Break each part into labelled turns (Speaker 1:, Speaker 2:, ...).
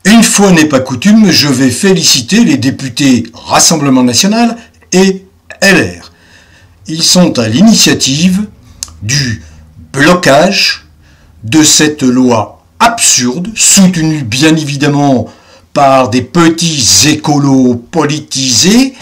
Speaker 1: Une fois n'est pas coutume, je vais féliciter les députés Rassemblement National et LR. Ils sont à l'initiative du blocage de cette loi absurde, soutenue bien évidemment par des petits écolos politisés.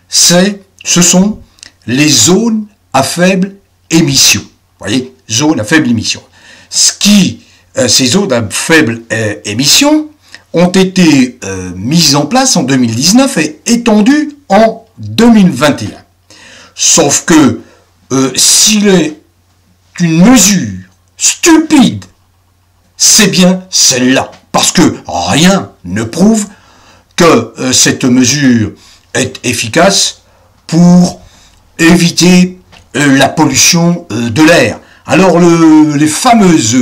Speaker 1: Ce sont les zones à faible émission. Vous voyez, zones à faible émission. Ces zones à faible émission ont été mises en place en 2019 et étendues en 2021. Sauf que s'il est une mesure stupide, c'est bien celle-là. Parce que rien ne prouve que cette mesure est efficace pour éviter la pollution de l'air. Alors les fameuses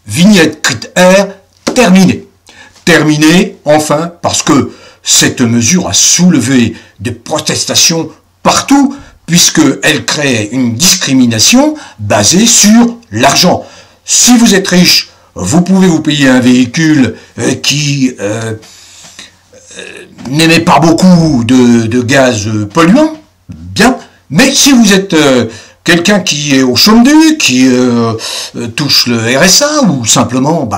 Speaker 1: vignettes critères terminées. Terminées, enfin, parce que cette mesure a soulevé des protestations partout, puisqu'elle crée une discrimination basée sur l'argent. Si vous êtes riche, vous pouvez vous payer un véhicule qui n'émet pas beaucoup de gaz polluants, bien, mais si vous êtes quelqu'un qui est au chômage, qui touche le RSA ou simplement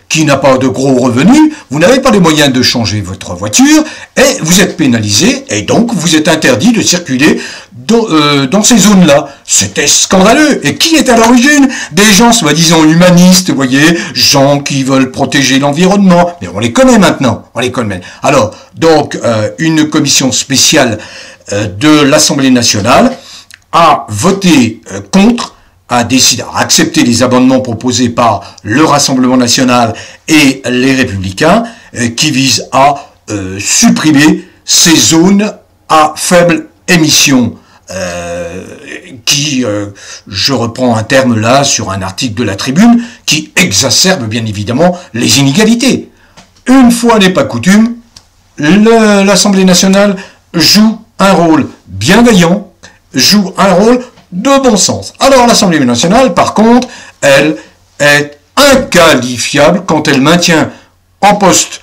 Speaker 1: qui n'a pas de gros revenus, vous n'avez pas les moyens de changer votre voiture et vous êtes pénalisé et donc vous êtes interdit de circuler dans ces zones-là. C'était scandaleux. Et qui est à l'origine? Des gens soi-disant humanistes, vous voyez, gens qui veulent protéger l'environnement. Mais on les connaît maintenant, on les connaît. Alors, donc, une commission spéciale de l'Assemblée nationale a voté contre, a décidé, a accepté les amendements proposés par le Rassemblement national et les Républicains qui visent à supprimer ces zones à faible émission. Je reprends un terme là sur un article de la Tribune, qui exacerbe bien évidemment les inégalités. Une fois n'est pas coutume, l'Assemblée nationale joue un rôle bienveillant, joue un rôle de bon sens. Alors l'Assemblée nationale, par contre, elle est inqualifiable quand elle maintient en poste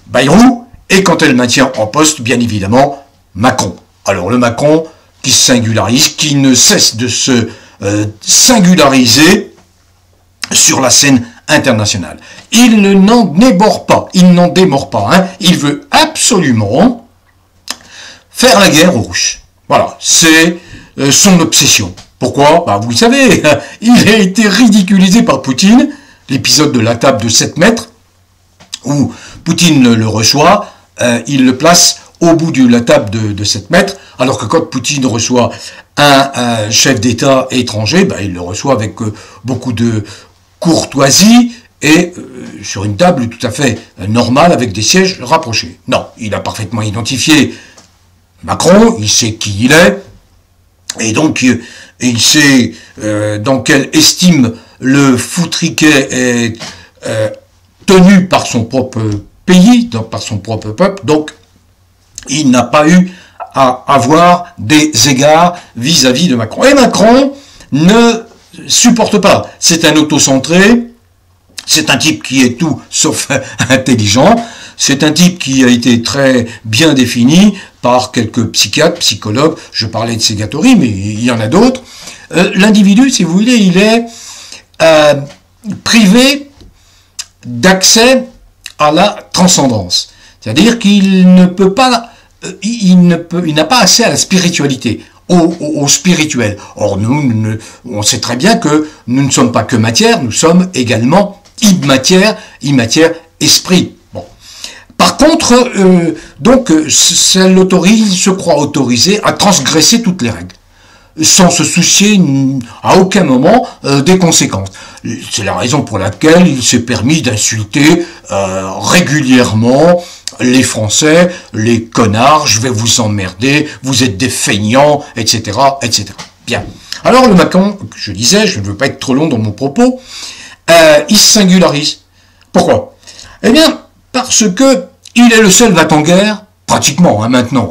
Speaker 1: Bayrou et quand elle maintient en poste, bien évidemment, Macron. Alors le Macron qui se singularise, qui ne cesse de se singulariser sur la scène internationale. Il n'en déborde pas, il veut absolument faire la guerre aux Russes. Voilà, c'est son obsession. Pourquoi? Vous le savez, il a été ridiculisé par Poutine, l'épisode de la table de 7 mètres, où Poutine le reçoit, il le place au bout de la table de 7 mètres, alors que quand Poutine reçoit un chef d'État étranger, il le reçoit avec beaucoup de courtoisie et sur une table tout à fait normale avec des sièges rapprochés. Non, il a parfaitement identifié Macron, il sait qui il est, et donc il sait dans quelle estime le foutriquet est tenu par son propre pays, par son propre peuple, donc il n'a pas eu à avoir des égards vis-à-vis de Macron. Et Macron ne supporte pas. C'est un autocentré, c'est un type qui est tout sauf intelligent, c'est un type qui a été très bien défini par quelques psychiatres, psychologues, je parlais de Ségatori, mais il y en a d'autres. L'individu, si vous voulez, il est privé d'accès à la transcendance. C'est-à-dire qu'il ne peut pas, il n'a pas accès à la spiritualité, au spirituel. Or, nous, on sait très bien que nous ne sommes pas que matière, nous sommes également immatière, esprit. Bon. Par contre, donc, ça l'autorise, se croit autorisé à transgresser toutes les règles, sans se soucier à aucun moment des conséquences. C'est la raison pour laquelle il s'est permis d'insulter régulièrement les Français, les connards, je vais vous emmerder, vous êtes des feignants, etc., etc. Bien. Alors le Macron, je disais, je ne veux pas être trop long dans mon propos, il se singularise. Pourquoi? Eh bien, parce que il est le seul va-t-en-guerre, pratiquement maintenant,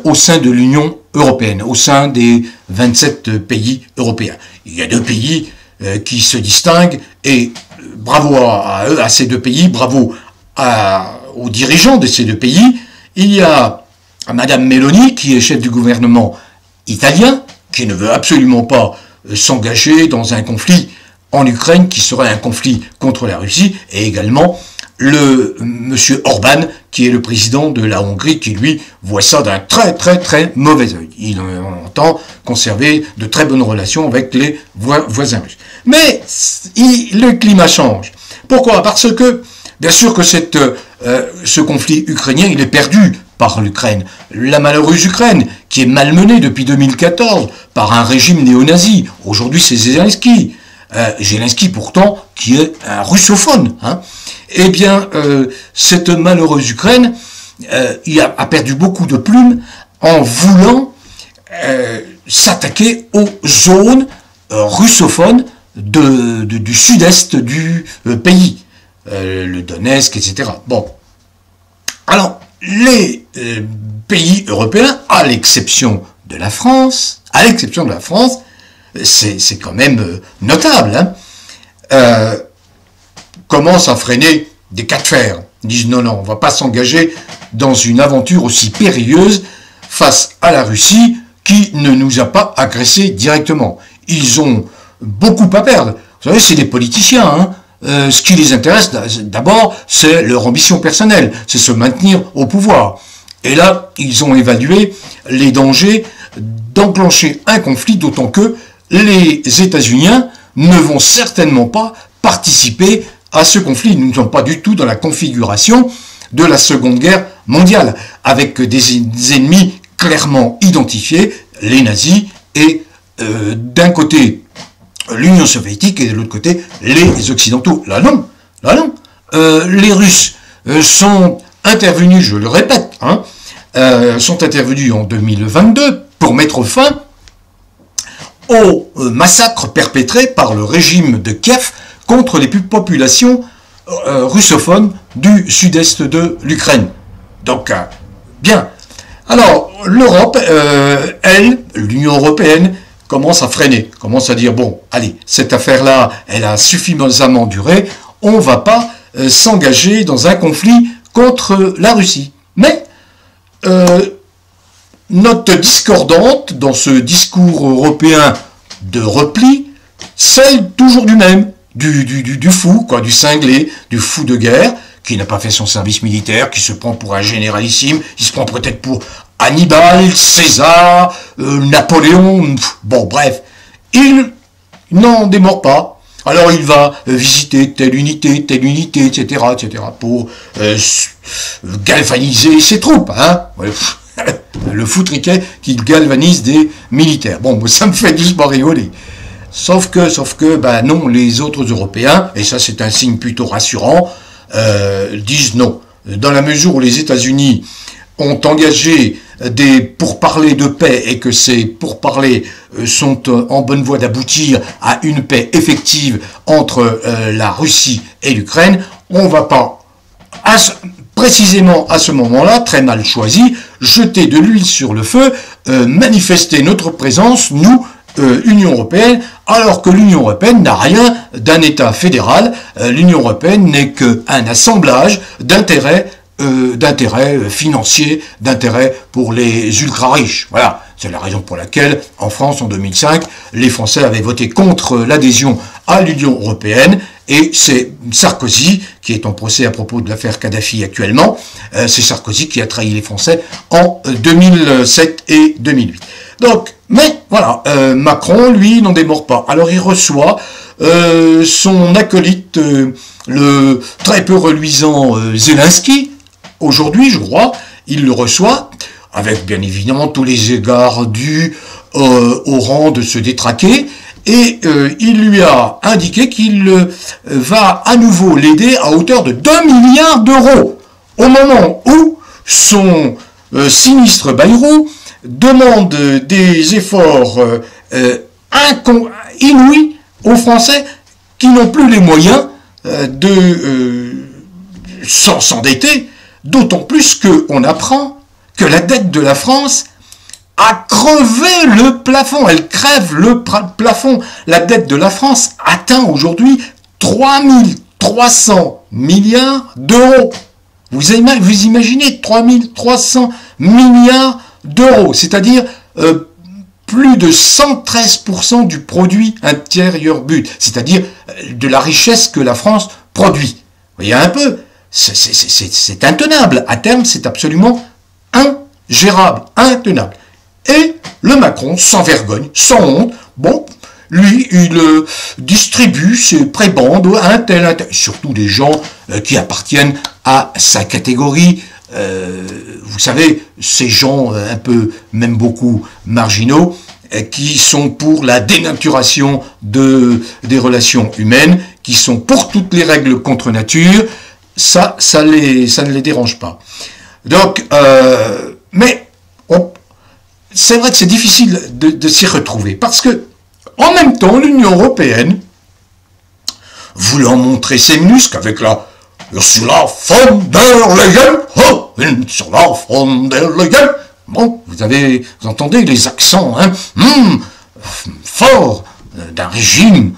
Speaker 1: au sein de l'Union européenne, au sein des 27 pays européens. Il y a 2 pays qui se distinguent, et bravo à eux, à ces deux pays, bravo aux dirigeants de ces deux pays. Il y a Madame Meloni, qui est chef du gouvernement italien, qui ne veut absolument pas s'engager dans un conflit en Ukraine, qui serait un conflit contre la Russie, et également le monsieur Orban, qui est le président de la Hongrie, qui lui voit ça d'un très mauvais œil. Il entend conserver de très bonnes relations avec les voisins russes. Mais le climat change. Pourquoi? Parce que, bien sûr que ce conflit ukrainien, il est perdu par l'Ukraine. La malheureuse Ukraine, qui est malmenée depuis 2014 par un régime néo-nazi. Aujourd'hui, c'est Zelensky. Zelensky, pourtant, qui est un russophone. Hein. Eh bien, cette malheureuse Ukraine il a perdu beaucoup de plumes en voulant s'attaquer aux zones russophones du sud-est du pays, le Donetsk, etc. Bon, alors les pays européens, à l'exception de la France, c'est quand même notable, hein, commencent à freiner des cas de fer. Ils disent non, on ne va pas s'engager dans une aventure aussi périlleuse face à la Russie qui ne nous a pas agressés directement. Ils ont beaucoup à perdre. Vous savez, c'est des politiciens. Hein. Ce qui les intéresse d'abord, c'est leur ambition personnelle, c'est se maintenir au pouvoir. Et là, ils ont évalué les dangers d'enclencher un conflit, d'autant que les États-Unis ne vont certainement pas participer à ce conflit. Nous ne sommes pas du tout dans la configuration de la Seconde Guerre mondiale, avec des ennemis clairement identifiés, les nazis, et d'un côté l'Union soviétique et de l'autre côté les Occidentaux. Là non. Les Russes sont intervenus, je le répète, sont intervenus en 2022 pour mettre fin au massacre perpétré par le régime de Kiev contre les populations russophones du sud-est de l'Ukraine. Donc, bien. Alors, l'Europe, l'Union européenne, commence à freiner, commence à dire, bon, allez, cette affaire-là, elle a suffisamment duré, on ne va pas s'engager dans un conflit contre la Russie. Mais, note discordante dans ce discours européen de repli, celle toujours du même, du fou, quoi, du cinglé, du fou de guerre, qui n'a pas fait son service militaire, qui se prend pour un généralissime, il se prend peut-être pour Hannibal, César, Napoléon, bon bref, il n'en démord pas. Alors il va visiter telle unité, etc., pour galvaniser ses troupes, hein. Le foutriquet qui galvanise des militaires. Bon, ça me fait doucement rigoler. Sauf que, ben non, les autres Européens, et ça c'est un signe plutôt rassurant, disent non. Dans la mesure où les États-Unis ont engagé des pourparlers de paix et que ces pourparlers sont en bonne voie d'aboutir à une paix effective entre la Russie et l'Ukraine, on ne va pas, précisément à ce moment-là, très mal choisi, jeter de l'huile sur le feu, manifester notre présence, nous, Union européenne, alors que l'Union européenne n'a rien d'un État fédéral. L'Union européenne n'est qu'un assemblage d'intérêts financiers, d'intérêts pour les ultra-riches. Voilà, c'est la raison pour laquelle, en France, en 2005, les Français avaient voté contre l'adhésion à l'Union européenne, et c'est Sarkozy, qui est en procès à propos de l'affaire Kadhafi actuellement, c'est Sarkozy qui a trahi les Français en 2007 et 2008. Donc, mais voilà, Macron, lui, n'en démord pas. Alors il reçoit son acolyte, le très peu reluisant Zelensky, aujourd'hui, je crois, il le reçoit, avec bien évidemment tous les égards dus au rang de se détraquer, et il lui a indiqué qu'il va à nouveau l'aider à hauteur de 2 milliards d'euros, au moment où son sinistre Bayrou demande des efforts inouïs aux Français qui n'ont plus les moyens de s'endetter, d'autant plus qu'on apprend que la dette de la France a crevé le plafond, elle crève le plafond. La dette de la France atteint aujourd'hui 3 300 milliards d'euros. Vous imaginez 3300 milliards d'euros, c'est-à-dire plus de 113% du produit intérieur brut, c'est-à-dire de la richesse que la France produit. Vous voyez un peu, c'est intenable. À terme, c'est absolument ingérable, intenable. Et le Macron, sans vergogne, sans honte, bon, lui, il distribue ses prébendes à un tel, surtout des gens qui appartiennent à sa catégorie. Vous savez, ces gens un peu, même beaucoup marginaux, qui sont pour la dénaturation des relations humaines, qui sont pour toutes les règles contre nature, ça ne les dérange pas. Donc, mais c'est vrai que c'est difficile de s'y retrouver, parce que en même temps, l'Union européenne, voulant montrer ses muscles avec la Ursula von der Leyen, oh, Ursula von der Leyen, bon, vous entendez les accents, hein, forts d'un régime,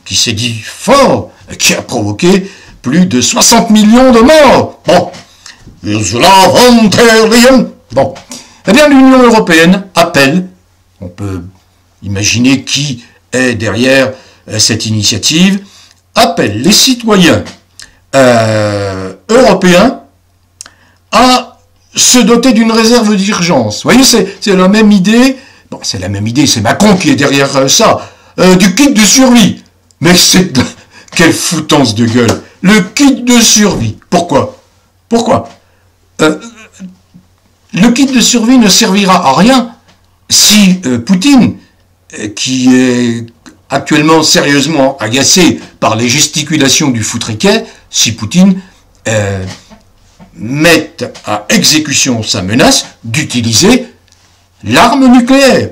Speaker 1: qui s'est dit fort, qui a provoqué plus de 60 millions de morts. Bon, Ursula von der Leyen, bon, eh bien l'Union européenne appelle, on peut imaginer qui est derrière cette initiative, appelle les citoyens européens à se doter d'une réserve d'urgence. Vous voyez, c'est la même idée, bon, c'est la même idée, c'est Macron qui est derrière ça, du kit de survie. Mais c'est quelle foutance de gueule. Le kit de survie. Pourquoi? Pourquoi? Le kit de survie ne servira à rien si Poutine, qui est actuellement sérieusement agacé par les gesticulations du foutriquet, si Poutine met à exécution sa menace d'utiliser l'arme nucléaire.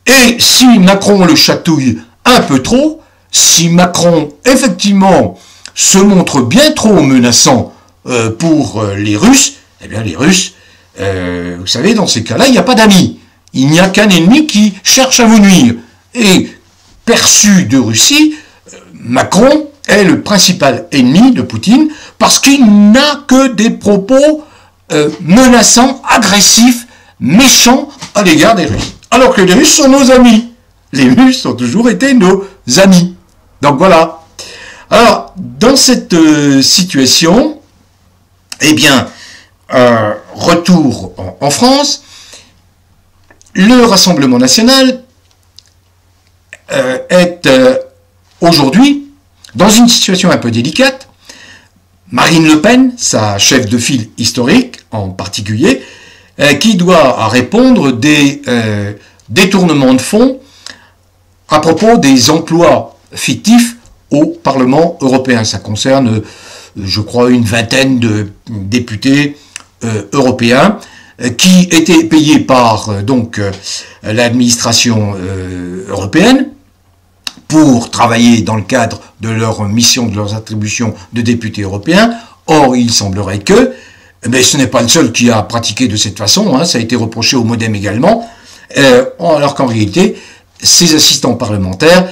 Speaker 1: Et si Macron le chatouille un peu trop, si Macron effectivement se montre bien trop menaçant pour les Russes, eh bien les Russes, vous savez, dans ces cas-là, il n'y a pas d'amis. Il n'y a qu'un ennemi qui cherche à vous nuire. Et perçu de Russie, Macron est le principal ennemi de Poutine parce qu'il n'a que des propos menaçants, agressifs, méchants à l'égard des Russes. Alors que les Russes sont nos amis. Les Russes ont toujours été nos amis. Donc voilà. Alors, dans cette situation, eh bien, retour en France, le Rassemblement national est aujourd'hui dans une situation un peu délicate. Marine Le Pen, sa chef de file historique en particulier, qui doit répondre des détournements de fonds à propos des emplois fictifs au Parlement européen. Ça concerne, je crois, une vingtaine de députés européens qui étaient payés par l'administration européenne pour travailler dans le cadre de leur mission, de leurs attributions de députés européens. Or, il semblerait que, mais ce n'est pas le seul qui a pratiqué de cette façon, hein, ça a été reproché au MoDem également, alors qu'en réalité, ces assistants parlementaires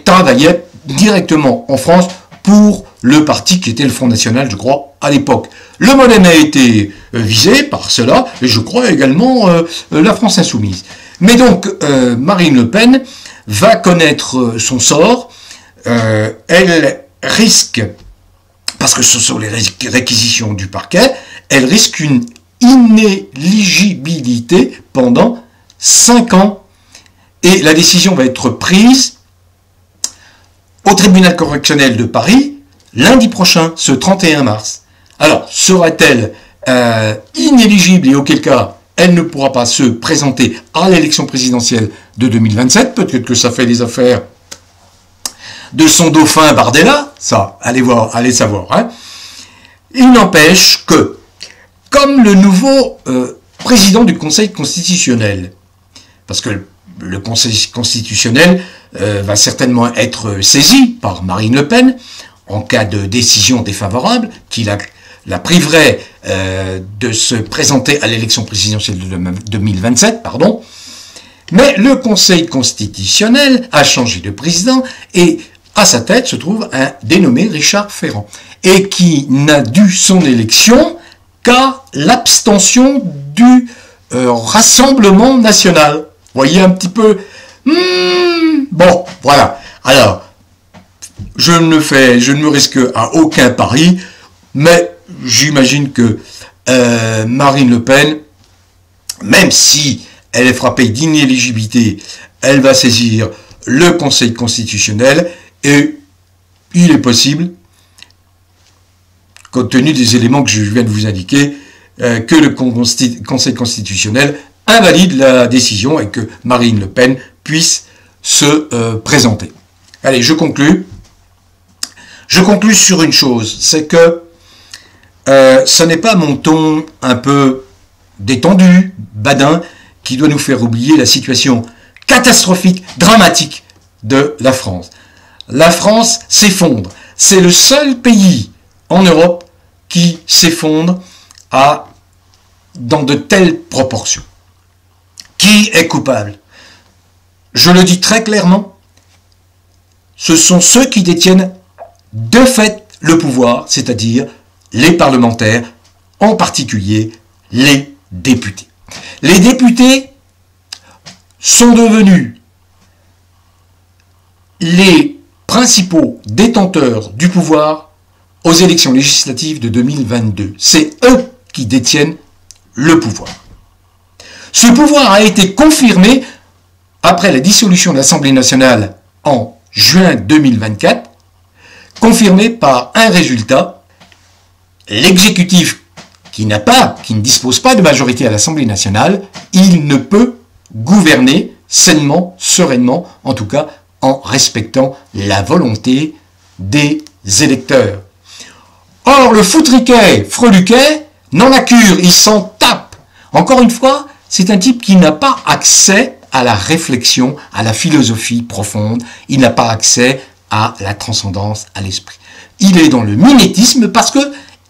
Speaker 1: travaillaient directement en France pour le parti qui était le Front National, je crois, à l'époque. Le MoDem a été visé par cela, et je crois également la France Insoumise. Mais donc, Marine Le Pen va connaître son sort. Elle risque, parce que ce sont les réquisitions du parquet, elle risque une inéligibilité pendant 5 ans. Et la décision va être prise au tribunal correctionnel de Paris lundi prochain, ce 31 mars. Alors, sera-t-elle inéligible et auquel cas elle ne pourra pas se présenter à l'élection présidentielle de 2027? Peut-être que ça fait les affaires de son dauphin Bardella, ça, allez voir, allez savoir. Hein. Il n'empêche que, comme le nouveau président du Conseil constitutionnel, parce que le Conseil constitutionnel va certainement être saisi par Marine Le Pen en cas de décision défavorable qui la priverait de se présenter à l'élection présidentielle de 2027, pardon. Mais le Conseil constitutionnel a changé de président et à sa tête se trouve un dénommé Richard Ferrand, et qui n'a dû son élection qu'à l'abstention du Rassemblement national. Voyez un petit peu. Bon, voilà. Alors, je ne me risque à aucun pari, mais j'imagine que Marine Le Pen, même si elle est frappée d'inéligibilité, elle va saisir le Conseil constitutionnel, et il est possible, compte tenu des éléments que je viens de vous indiquer, que le Conseil constitutionnel invalide la décision et que Marine Le Pen puisse se présenter. Allez, je conclus. Je conclus sur une chose, c'est que ce n'est pas mon ton un peu détendu, badin, qui doit nous faire oublier la situation catastrophique, dramatique de la France. La France s'effondre. C'est le seul pays en Europe qui s'effondre dans de telles proportions. Qui est coupable? Je le dis très clairement, ce sont ceux qui détiennent de fait le pouvoir, c'est-à-dire les parlementaires, en particulier les députés. Les députés sont devenus les principaux détenteurs du pouvoir aux élections législatives de 2022. C'est eux qui détiennent le pouvoir. Ce pouvoir a été confirmé après la dissolution de l'Assemblée nationale en juin 2024, confirmé par un résultat: l'exécutif qui ne dispose pas de majorité à l'Assemblée nationale, il ne peut gouverner sainement, sereinement, en tout cas en respectant la volonté des électeurs. Or, le foutriquet Freluquet n'en a cure, il s'en tape. Encore une fois, c'est un type qui n'a pas accès à la réflexion, à la philosophie profonde, il n'a pas accès à la transcendance, à l'esprit. Il est dans le mimétisme parce que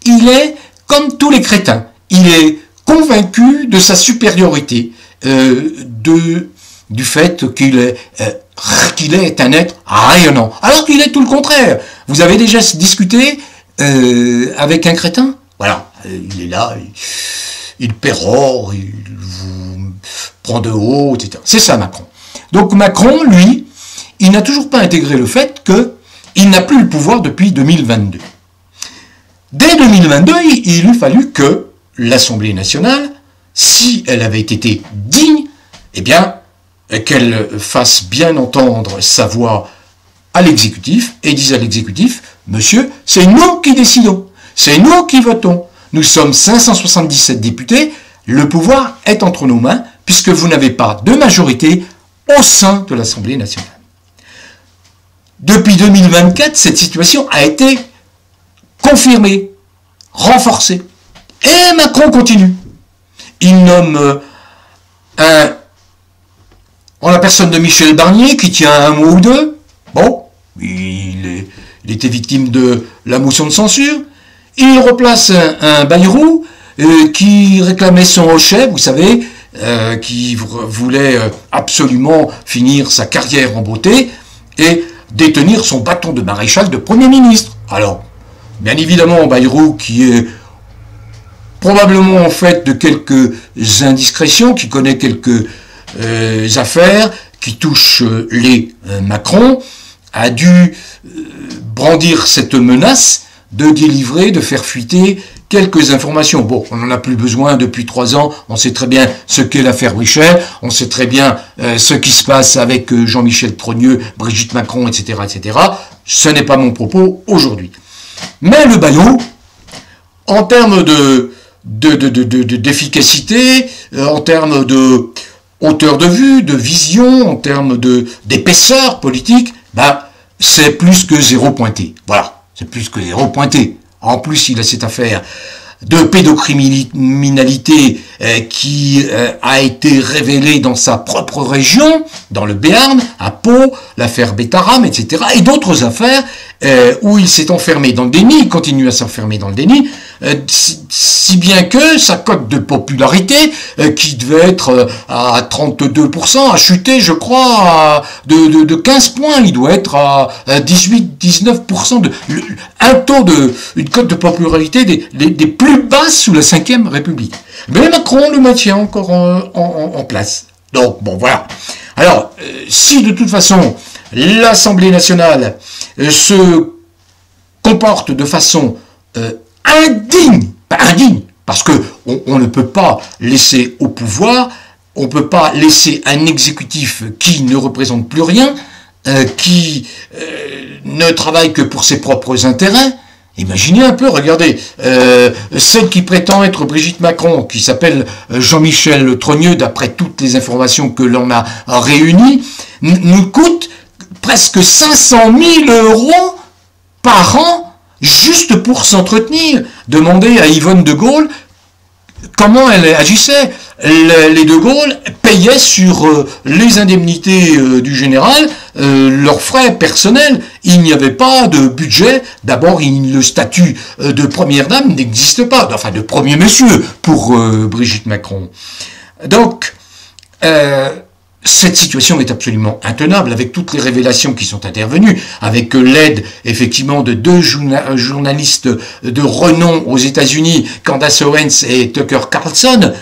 Speaker 1: il est comme tous les crétins. Il est convaincu de sa supériorité, du fait qu'il est un être rayonnant, alors qu'il est tout le contraire. Vous avez déjà discuté avec un crétin? Voilà, il est là, il pérore, il vous prend de haut, etc. C'est ça Macron. Donc Macron, lui, il n'a toujours pas intégré le fait qu'il n'a plus le pouvoir depuis 2022. Dès 2022, il eût fallu que l'Assemblée nationale, si elle avait été digne, eh bien, qu'elle fasse bien entendre sa voix à l'exécutif et dise à l'exécutif: monsieur, c'est nous qui décidons, c'est nous qui votons. Nous sommes 577 députés, le pouvoir est entre nos mains puisque vous n'avez pas de majorité au sein de l'Assemblée nationale. Depuis 2024, cette situation a été confirmée, renforcée. Et Macron continue. Il nomme en la personne de Michel Barnier, qui tient un mot ou deux. Bon, il était victime de la motion de censure. Il replace un Bayrou qui réclamait son hochet, vous savez, qui voulait absolument finir sa carrière en beauté et détenir son bâton de maréchal de Premier ministre. Alors, bien évidemment, Bayrou, qui est probablement en fait de quelques indiscrétions, qui connaît quelques affaires, qui touchent les Macron, a dû brandir cette menace de délivrer, de faire fuiter quelques informations. Bon, on n'en a plus besoin depuis 3 ans, on sait très bien ce qu'est l'affaire Brichel, on sait très bien ce qui se passe avec Jean-Michel Trogneux, Brigitte Macron, etc., etc. Ce n'est pas mon propos aujourd'hui. Mais le Bayrou, en termes d'efficacité, en termes de hauteur de vue, de vision, en termes d'épaisseur politique, c'est plus que 0 pointé. Voilà, c'est plus que 0 pointé. En plus, il a cette affaire de pédocriminalité qui a été révélée dans sa propre région, dans le Béarn, à Pau, l'affaire Bétaram, etc., et d'autres affaires. où il s'est enfermé dans le déni, il continue à s'enfermer dans le déni, si bien que sa cote de popularité, qui devait être à 32%, a chuté, je crois, de 15 points. Il doit être à 18-19%, une cote de popularité des plus basses sous la Ve République. Mais Macron le maintient encore en place. Donc, bon, voilà. Alors, si de toute façon, l'Assemblée nationale se comporte de façon indigne, parce que on ne peut pas laisser au pouvoir, on ne peut pas laisser un exécutif qui ne représente plus rien, qui ne travaille que pour ses propres intérêts. Imaginez un peu, regardez, celle qui prétend être Brigitte Macron, qui s'appelle Jean-Michel Trogneux, d'après toutes les informations que l'on a réunies, nous coûte presque 500 000 € par an, juste pour s'entretenir. Demandez à Yvonne de Gaulle comment elle agissait. Les de Gaulle payaient sur les indemnités du général leurs frais personnels. Il n'y avait pas de budget. D'abord, le statut de première dame n'existe pas. Enfin, de premier monsieur pour Brigitte Macron. Donc, cette situation est absolument intenable, avec toutes les révélations qui sont intervenues, avec l'aide effectivement de deux journalistes de renom aux États-Unis, Candace Owens et Tucker Carlson,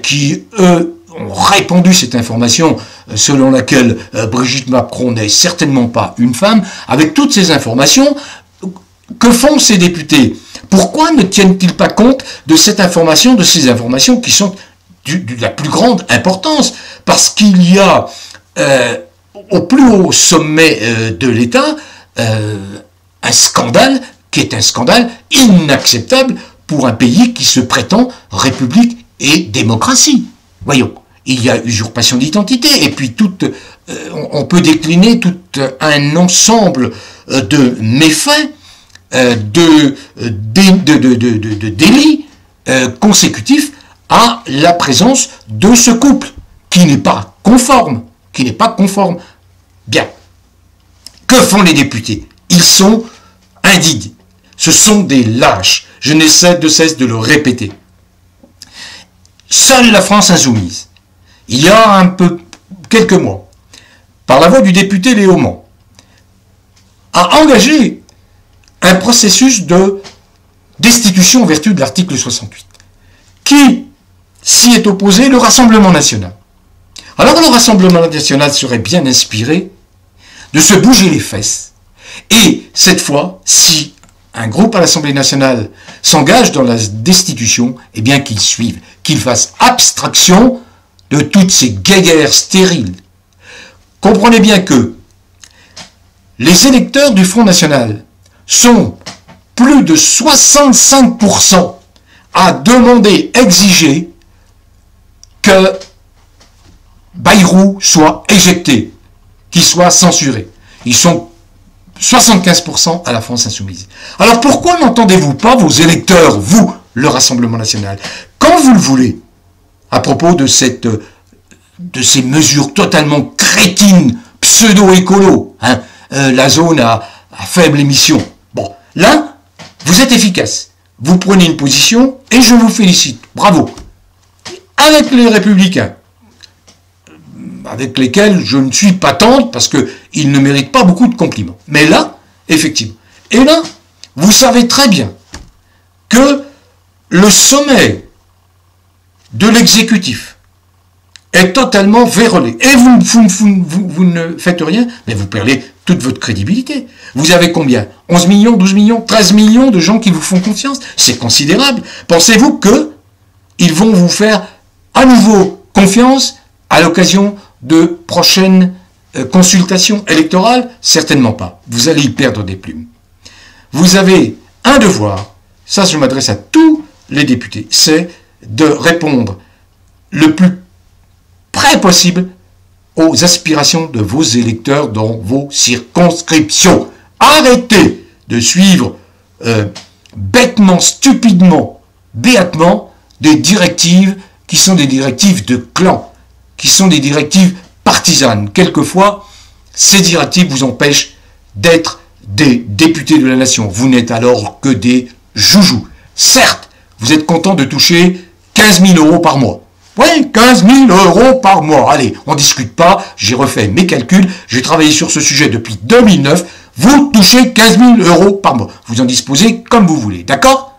Speaker 1: qui eux ont répandu cette information selon laquelle Brigitte Macron n'est certainement pas une femme. Avec toutes ces informations, que font ces députés? Pourquoi ne tiennent-ils pas compte de cette information, de ces informations qui sont de la plus grande importance, parce qu'il y a au plus haut sommet de l'État un scandale qui est un scandale inacceptable pour un pays qui se prétend république et démocratie. Voyons, il y a usurpation d'identité, et puis on peut décliner tout un ensemble de méfaits, de délits consécutifs à la présence de ce couple, qui n'est pas conforme, Bien. Que font les députés? Ils sont indignes. Ce sont des lâches. Je n'essaie de cesse de le répéter. Seule la France insoumise, il y a quelques mois, par la voix du député Léaumont, a engagé un processus de destitution en vertu de l'article 68, qui s'y est opposé le Rassemblement national. Alors le Rassemblement national serait bien inspiré de se bouger les fesses, et cette fois, si un groupe à l'Assemblée nationale s'engage dans la destitution, eh bien qu'il suive, qu'il fasse abstraction de toutes ces guéguerres stériles. Comprenez bien que les électeurs du Front National sont plus de 65% à demander, exiger que Bayrou soit éjecté, qu'il soit censuré. Ils sont 75% à la France insoumise. Alors pourquoi n'entendez-vous pas vos électeurs, vous, le Rassemblement national, quand vous le voulez, à propos de ces mesures totalement crétines, pseudo-écolo, la zone à faible émission. Bon, là, vous êtes efficace. Vous prenez une position et je vous félicite. Bravo. Avec les Républicains, avec lesquels je ne suis pas tendre parce qu'ils ne méritent pas beaucoup de compliments. Mais là, effectivement. Et là, vous savez très bien que le sommet de l'exécutif est totalement vérolé. Et vous ne faites rien, mais vous perdez toute votre crédibilité. Vous avez combien? 11 millions, 12 millions, 13 millions de gens qui vous font confiance? C'est considérable. Pensez-vous qu'ils vont vous faire à nouveau confiance à l'occasion de prochaines consultations électorales? Certainement pas. Vous allez y perdre des plumes. Vous avez un devoir, ça je m'adresse à tous les députés, c'est de répondre le plus près possible aux aspirations de vos électeurs dans vos circonscriptions. Arrêtez de suivre bêtement, stupidement, béatement des directives qui sont des directives de clan, qui sont des directives partisanes. Quelquefois, ces directives vous empêchent d'être des députés de la nation. Vous n'êtes alors que des joujoux. Certes, vous êtes content de toucher 15 000 euros par mois. Oui, 15 000 euros par mois. Allez, on ne discute pas, j'ai refait mes calculs, j'ai travaillé sur ce sujet depuis 2009. Vous touchez 15 000 euros par mois. Vous en disposez comme vous voulez, d'accord?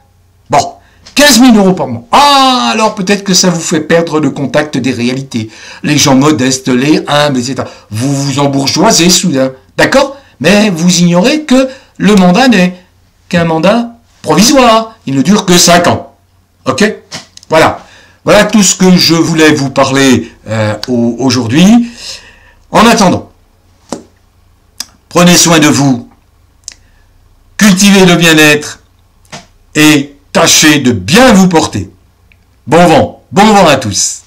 Speaker 1: Bon, 15 000 euros par mois. Ah, alors peut-être que ça vous fait perdre le contact des réalités. Les gens modestes, les humbles, etc. Vous vous embourgeoisez soudain, d'accord? Mais vous ignorez que le mandat n'est qu'un mandat provisoire. Il ne dure que 5 ans. Ok? Voilà. Voilà tout ce que je voulais vous parler aujourd'hui. En attendant, prenez soin de vous, cultivez le bien-être et tâchez de bien vous porter. Bon vent à tous.